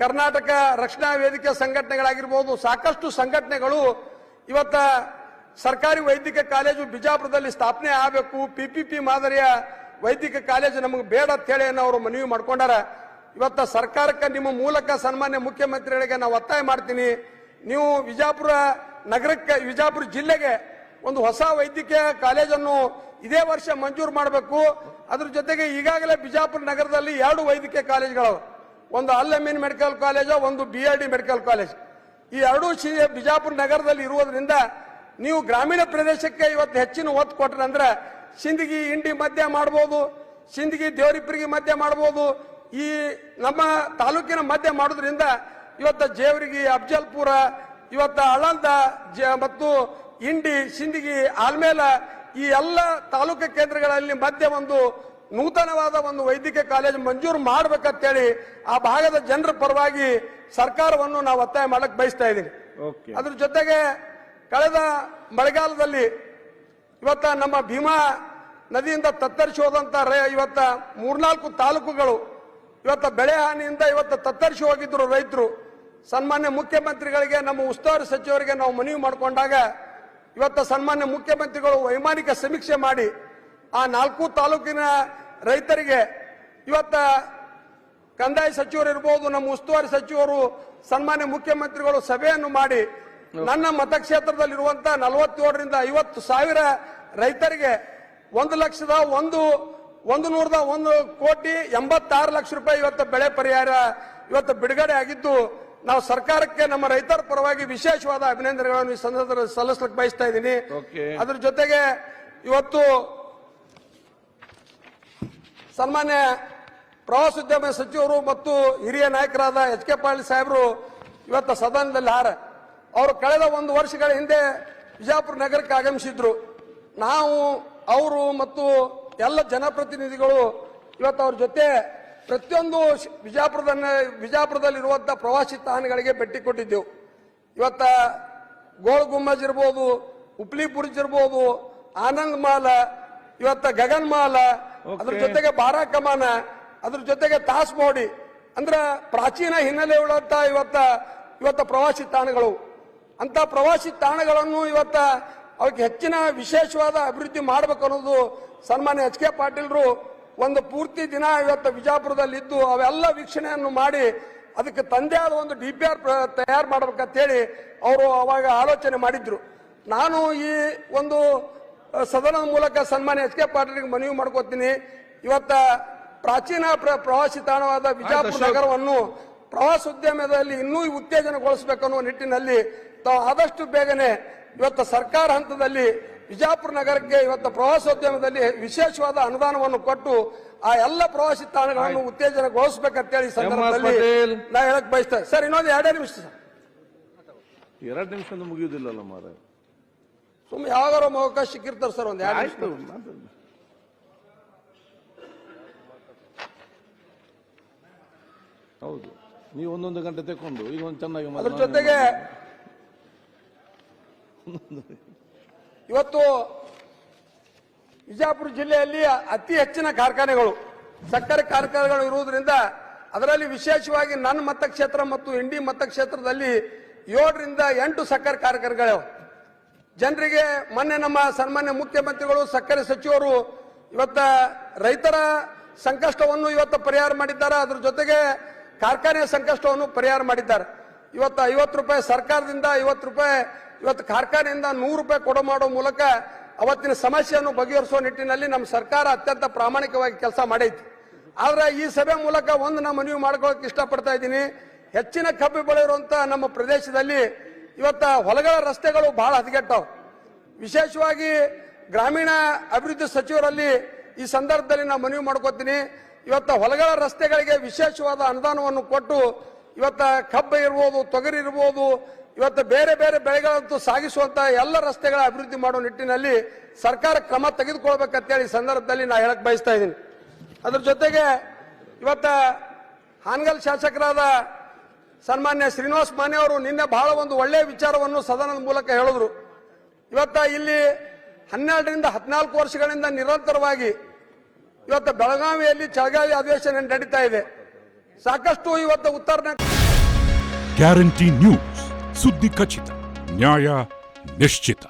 ಕರ್ನಾಟಕ ರಕ್ಷಣಾ ವೇದಿಕೆ ಸಂಘಟನೆಗಳಾಗಿರ್ಬೋದು, ಸಾಕಷ್ಟು ಸಂಘಟನೆಗಳು ಇವತ್ತ ಸರ್ಕಾರಿ ವೈದ್ಯಕೀಯ ಕಾಲೇಜು ಬಿಜಾಪುರದಲ್ಲಿ ಸ್ಥಾಪನೆ ಆಗಬೇಕು, PPP ಮಾದರಿಯ ವೈದ್ಯಕೀಯ ಕಾಲೇಜು ನಮಗೆ ಬೇಡ ಅಂತ ಹೇಳಿ ಅವರು ಮನವಿ ಮಾಡ್ಕೊಂಡಾರ. ಇವತ್ತ ಸರ್ಕಾರಕ್ಕೆ ನಿಮ್ಮ ಮೂಲಕ ಸನ್ಮಾನ್ಯ ಮುಖ್ಯಮಂತ್ರಿಗಳಿಗೆ ನಾವು ಒತ್ತಾಯ ಮಾಡ್ತೀನಿ, ನೀವು ವಿಜಾಪುರ ನಗರಕ್ಕೆ, ವಿಜಾಪುರ ಜಿಲ್ಲೆಗೆ ಒಂದು ಹೊಸ ವೈದ್ಯಕೀಯ ಕಾಲೇಜನ್ನು ಇದೇ ವರ್ಷ ಮಂಜೂರು ಮಾಡಬೇಕು. ಅದ್ರ ಜೊತೆಗೆ ಈಗಾಗಲೇ ಬಿಜಾಪುರ ನಗರದಲ್ಲಿ 2 ವೈದ್ಯಕೀಯ ಕಾಲೇಜುಗಳು, ಒಂದು ಅಲ್ ಅಮೀನ್ ಮೆಡಿಕಲ್ ಕಾಲೇಜು, ಒಂದು BRD ಮೆಡಿಕಲ್ ಕಾಲೇಜ್. ಈ 2 ಬಿಜಾಪುರ ನಗರದಲ್ಲಿ ಇರುವುದರಿಂದ ನೀವು ಗ್ರಾಮೀಣ ಪ್ರದೇಶಕ್ಕೆ ಇವತ್ತು ಹೆಚ್ಚಿನ ಒತ್ತು ಕೊಟ್ರಂದ್ರೆ ಸಿಂದಗಿ ಇಂಡಿ ಮಧ್ಯ ಮಾಡಬಹುದು, ಸಿಂದಗಿ ದೇವರಿಪರಿಗೆ ಮಧ್ಯ ಮಾಡಬಹುದು, ಈ ನಮ್ಮ ತಾಲೂಕಿನ ಮಧ್ಯ ಮಾಡೋದ್ರಿಂದ ಇವತ್ತು ಜೇವರಿಗೆ, ಅಫಜಲ್ಪುರ, ಇವತ್ತು ಆಳಂದ ಮತ್ತು ಇಂಡಿ, ಸಿಂದಗಿ, ಆಲ್ಮೇಲ ಈ ಎಲ್ಲ ತಾಲೂಕು ಕೇಂದ್ರಗಳಲ್ಲಿ ಮಧ್ಯೆ ಒಂದು ನೂತನವಾದ ಒಂದು ವೈದ್ಯಕೀಯ ಕಾಲೇಜು ಮಂಜೂರು ಮಾಡಬೇಕಂತೇಳಿ ಆ ಭಾಗದ ಜನರ ಪರವಾಗಿ ಸರ್ಕಾರವನ್ನು ನಾವು ಒತ್ತಾಯ ಮಾಡಕ್ ಬಯಸ್ತಾ ಇದ್ದೀನಿ. ಅದ್ರ ಜೊತೆಗೆ ಕಳೆದ ಮಳೆಗಾಲದಲ್ಲಿ ಇವತ್ತ ನಮ್ಮ ಭೀಮಾ ನದಿಯಿಂದ ತತ್ತರಿಸಿ ಹೋದಂತ ಇವತ್ತ 3-4 ತಾಲೂಕುಗಳು ಇವತ್ತ ಬೆಳೆ ಹಾನಿಯಿಂದ ಇವತ್ತು ತತ್ತರಿಸಿ ಹೋಗಿದ್ರು ರೈತರು. ಸನ್ಮಾನ್ಯ ಮುಖ್ಯಮಂತ್ರಿಗಳಿಗೆ, ನಮ್ಮ ಉಸ್ತುವಾರಿ ಸಚಿವರಿಗೆ ನಾವು ಮನವಿ ಮಾಡಿಕೊಂಡಾಗ ಇವತ್ತು ಸನ್ಮಾನ್ಯ ಮುಖ್ಯಮಂತ್ರಿಗಳು ವೈಮಾನಿಕ ಸಮೀಕ್ಷೆ ಮಾಡಿ ಆ 4 ತಾಲೂಕಿನ ರೈತರಿಗೆ ಇವತ್ತ ಕಂದಾಯ ಸಚಿವರು ಇರಬಹುದು, ನಮ್ಮ ಉಸ್ತುವಾರಿ ಸಚಿವರು, ಸನ್ಮಾನ್ಯ ಮುಖ್ಯಮಂತ್ರಿಗಳು ಸಭೆಯನ್ನು ಮಾಡಿ ನನ್ನ ಮತಕ್ಷೇತ್ರದಲ್ಲಿರುವಂತ 47ರಿಂದ 50 ಸಾವಿರ ರೈತರಿಗೆ 1,101,86 ರೂಪಾಯಿ ಇವತ್ತು ಬೆಳೆ ಪರಿಹಾರ ಇವತ್ತು ಬಿಡುಗಡೆ ಆಗಿದ್ದು, ನಾವು ಸರ್ಕಾರಕ್ಕೆ ನಮ್ಮ ರೈತರ ಪರವಾಗಿ ವಿಶೇಷವಾದ ಅಭಿನಂದನೆಗಳನ್ನು ಈ ಸಂದರ್ಭದಲ್ಲಿ ಸಲ್ಲಿಸಲಿಕ್ಕೆ ಬಯಸ್ತಾ ಇದ್ದೀನಿ. ಅದ್ರ ಜೊತೆಗೆ ಇವತ್ತು ಸನ್ಮಾನ್ಯ ಪ್ರವಾಸೋದ್ಯಮ ಸಚಿವರು ಮತ್ತು ಹಿರಿಯ ನಾಯಕರಾದ HK ಪಾಟೀಲ್ ಸಾಹೇಬರು ಇವತ್ತು ಸದನದಲ್ಲಿ ಅವರು ಕಳೆದ 1 ವರ್ಷಗಳ ಹಿಂದೆ ಬಿಜಾಪುರ ನಗರಕ್ಕೆ ಆಗಮಿಸಿದ್ರು. ನಾವು, ಅವರು ಮತ್ತು ಎಲ್ಲ ಜನಪ್ರತಿನಿಧಿಗಳು ಇವತ್ತು ಅವ್ರ ಜೊತೆ ಪ್ರತಿಯೊಂದು ಬಿಜಾಪುರದಲ್ಲಿರುವಂತಹ ಪ್ರವಾಸಿ ತಾಣಗಳಿಗೆ ಭೇಟಿ ಕೊಟ್ಟಿದ್ದೆವು. ಇವತ್ತ ಗೋಲ್ ಗುಮ್ಮಜ್ ಇರ್ಬೋದು, ಉಪ್ಲಿ ಬುರ್ಜ್ ಇರ್ಬೋದು, ಆನಂದ್ ಮಾಲ, ಇವತ್ತ ಗಗನ್ ಮಾಲ, ಅದ್ರ ಜೊತೆಗೆ ಬಾರಾ ಕಮಾನ, ಅದ್ರ ಜೊತೆಗೆ ತಾಸ್ ಮೋಡಿ, ಅಂದ್ರೆ ಪ್ರಾಚೀನ ಹಿನ್ನೆಲೆ ಉಳ್ಳಂತ ಇವತ್ತ ಪ್ರವಾಸಿ ತಾಣಗಳು. ಅಂತ ಪ್ರವಾಸಿ ತಾಣಗಳನ್ನು ಅವಕ್ಕೆ ಹೆಚ್ಚಿನ ವಿಶೇಷವಾದ ಅಭಿವೃದ್ಧಿ ಮಾಡಬೇಕು ಅನ್ನೋದು ಸನ್ಮಾನ್ಯ HK ಪಾಟೀಲ್ರು ಒಂದು ಪೂರ್ತಿ ದಿನ ಇವತ್ತು ಬಿಜಾಪುರದಲ್ಲಿದ್ದು ಅವೆಲ್ಲ ವೀಕ್ಷಣೆಯನ್ನು ಮಾಡಿ ಅದಕ್ಕೆ ತಂದೆ ಆದ ಒಂದು DPR ತಯಾರು ಮಾಡಬೇಕಂತೇಳಿ ಅವರು ಅವಾಗ ಆಲೋಚನೆ ಮಾಡಿದ್ರು. ನಾನು ಈ ಒಂದು ಸದನದ ಮೂಲಕ ಸನ್ಮಾನ್ಯ HK ಪಾಟೀಲ್ರಿಗೆ ಮನವಿ ಮಾಡ್ಕೋತೀನಿ, ಇವತ್ತ ಪ್ರಾಚೀನ ಪ್ರವಾಸಿ ತಾಣವಾದ ಬಿಜಾಪುರ ನಗರವನ್ನು ಪ್ರವಾಸೋದ್ಯಮದಲ್ಲಿ ಇನ್ನೂ ಉತ್ತೇಜನಗೊಳಿಸಬೇಕನ್ನೋ ನಿಟ್ಟಿನಲ್ಲಿ ತಾವು ಆದಷ್ಟು ಬೇಗನೆ ಇವತ್ತು ಸರ್ಕಾರ ಹಂತದಲ್ಲಿ ಬಿಜಾಪುರ ನಗರಕ್ಕೆ ಇವತ್ತು ಪ್ರವಾಸೋದ್ಯಮದಲ್ಲಿ ವಿಶೇಷವಾದ ಅನುದಾನವನ್ನು ಕೊಟ್ಟು ಆ ಎಲ್ಲ ಪ್ರವಾಸಿ ತಾಣಗಳನ್ನು ಉತ್ತೇಜನಗೊಳಿಸಬೇಕಂತೇಳಿ ಸಂದರ್ಭದಲ್ಲಿ ನಾ ಹೇಳಕ್ ಬಯಸ್ತೇನೆ. ಸರ್, ಇನ್ನೊಂದು 2 ನಿಮಿಷ ಸರ್. 2 ನಿಮಿಷ ಮುಗಿಯುವುದಿಲ್ಲಲ್ಲ ಮಾರ, ಸುಮ್ಮನೆ ಯಾವಾಗಾರ ಅವಕಾಶ ಸಿಕ್ಕಿರ್ತಾರೆ ಸರ್. ಒಂದು 2 ನಿಮಿಷ. ಹೌದು, ನೀವು 1 ಗಂಟೆ ತೆಕೊಂಡು ಈಗ ಒಂದು ಚೆನ್ನಾಗಿ. ಅದ್ರ ಜೊತೆಗೆ ಇವತ್ತು ಬಿಜಾಪುರ ಜಿಲ್ಲೆಯಲ್ಲಿ ಅತಿ ಹೆಚ್ಚಿನ ಕಾರ್ಖಾನೆಗಳು, ಸಕ್ಕರೆ ಕಾರ್ಖಾನೆಗಳು ಇರುವುದರಿಂದ ಅದರಲ್ಲಿ ವಿಶೇಷವಾಗಿ ನನ್ನ ಮತಕ್ಷೇತ್ರ ಮತ್ತು ಇಂಡಿ ಮತಕ್ಷೇತ್ರದಲ್ಲಿ 7ರಿಂದ 8 ಸಕ್ಕರೆ ಕಾರ್ಖಾನೆಗಳು. ಜನರಿಗೆ ಮೊನ್ನೆ ನಮ್ಮ ಸನ್ಮಾನ್ಯ ಮುಖ್ಯಮಂತ್ರಿಗಳು, ಸಕ್ಕರೆ ಸಚಿವರು ಇವತ್ತ ರೈತರ ಸಂಕಷ್ಟವನ್ನು ಇವತ್ತು ಪರಿಹಾರ ಮಾಡಿದ್ದಾರೆ. ಅದ್ರ ಜೊತೆಗೆ ಕಾರ್ಖಾನೆಯ ಸಂಕಷ್ಟವನ್ನು ಪರಿಹಾರ ಮಾಡಿದ್ದಾರೆ. ಇವತ್ತು 50 ರೂಪಾಯಿ ಸರ್ಕಾರದಿಂದ, 50 ರೂಪಾಯಿ ಇವತ್ತು ಕಾರ್ಖಾನೆಯಿಂದ 100 ರೂಪಾಯಿ ಕೊಡೋ ಮಾಡೋ ಮೂಲಕ ಅವತ್ತಿನ ಸಮಸ್ಯೆಯನ್ನು ಬಗೆಹರಿಸುವ ನಿಟ್ಟಿನಲ್ಲಿ ನಮ್ಮ ಸರ್ಕಾರ ಅತ್ಯಂತ ಪ್ರಾಮಾಣಿಕವಾಗಿ ಕೆಲಸ ಮಾಡೈತಿ. ಆದ್ರೆ ಈ ಸಭೆ ಮೂಲಕ ಒಂದು ನಾನು ಮನವಿ ಮಾಡ್ಕೊಳ್ಳೋಕೆ ಇಷ್ಟಪಡ್ತಾ ಇದ್ದೀನಿ. ಹೆಚ್ಚಿನ ಕಬ್ಬು ಬೆಳೆಯಿರುವಂತಹ ನಮ್ಮ ಪ್ರದೇಶದಲ್ಲಿ ಇವತ್ತ ಹೊಲಗಳ ರಸ್ತೆಗಳು ಬಹಳ ಹದಗೆಟ್ಟವು. ವಿಶೇಷವಾಗಿ ಗ್ರಾಮೀಣ ಅಭಿವೃದ್ಧಿ ಸಚಿವರಲ್ಲಿ ಈ ಸಂದರ್ಭದಲ್ಲಿ ನಾನು ಮನವಿ ಮಾಡ್ಕೋತೀನಿ, ಇವತ್ತ ಹೊಲಗಳ ರಸ್ತೆಗಳಿಗೆ ವಿಶೇಷವಾದ ಅನುದಾನವನ್ನು ಕೊಟ್ಟು ಇವತ್ತ ಕಬ್ಬು ಇರ್ಬೋದು, ತೊಗರಿ ಇರ್ಬೋದು, ಇವತ್ತು ಬೇರೆ ಬೇರೆ ಬೆಳೆಗಳಂತೂ ಸಾಗಿಸುವಂತಹ ಎಲ್ಲ ರಸ್ತೆಗಳ ಅಭಿವೃದ್ಧಿ ಮಾಡುವ ನಿಟ್ಟಿನಲ್ಲಿ ಸರ್ಕಾರ ಕ್ರಮ ತೆಗೆದುಕೊಳ್ಬೇಕಂತೇಳಿ ಸಂದರ್ಭದಲ್ಲಿ ನಾ ಹೇಳಕ್ ಬಯಸ್ತಾ ಇದ್ದೀನಿ. ಅದ್ರ ಜೊತೆಗೆ ಇವತ್ತ ಹಾನಗಲ್ ಶಾಸಕರಾದ ಸನ್ಮಾನ್ಯ ಶ್ರೀನಿವಾಸ್ ಮಾನೆ ಅವರು ನಿನ್ನೆ ಬಹಳ ಒಂದು ಒಳ್ಳೆಯ ವಿಚಾರವನ್ನು ಸದನದ ಮೂಲಕ ಹೇಳಿದ್ರು. ಇವತ್ತ ಇಲ್ಲಿ 12ರಿಂದ 14 ವರ್ಷಗಳಿಂದ ನಿರಂತರವಾಗಿ ಇವತ್ತು ಬೆಳಗಾವಿಯಲ್ಲಿ ಚಳಗಾವಿ ಅಧಿವೇಶನ ನಡೀತಾ ಇದೆ. ಸಾಕಷ್ಟು ಇವತ್ತು ಉತ್ತರ ಗ್ಯಾರಂಟಿ ನ್ಯೂಸ್, ಸುದ್ದಿ ಖಚಿತ, ನ್ಯಾಯ ನಿಶ್ಚಿತ.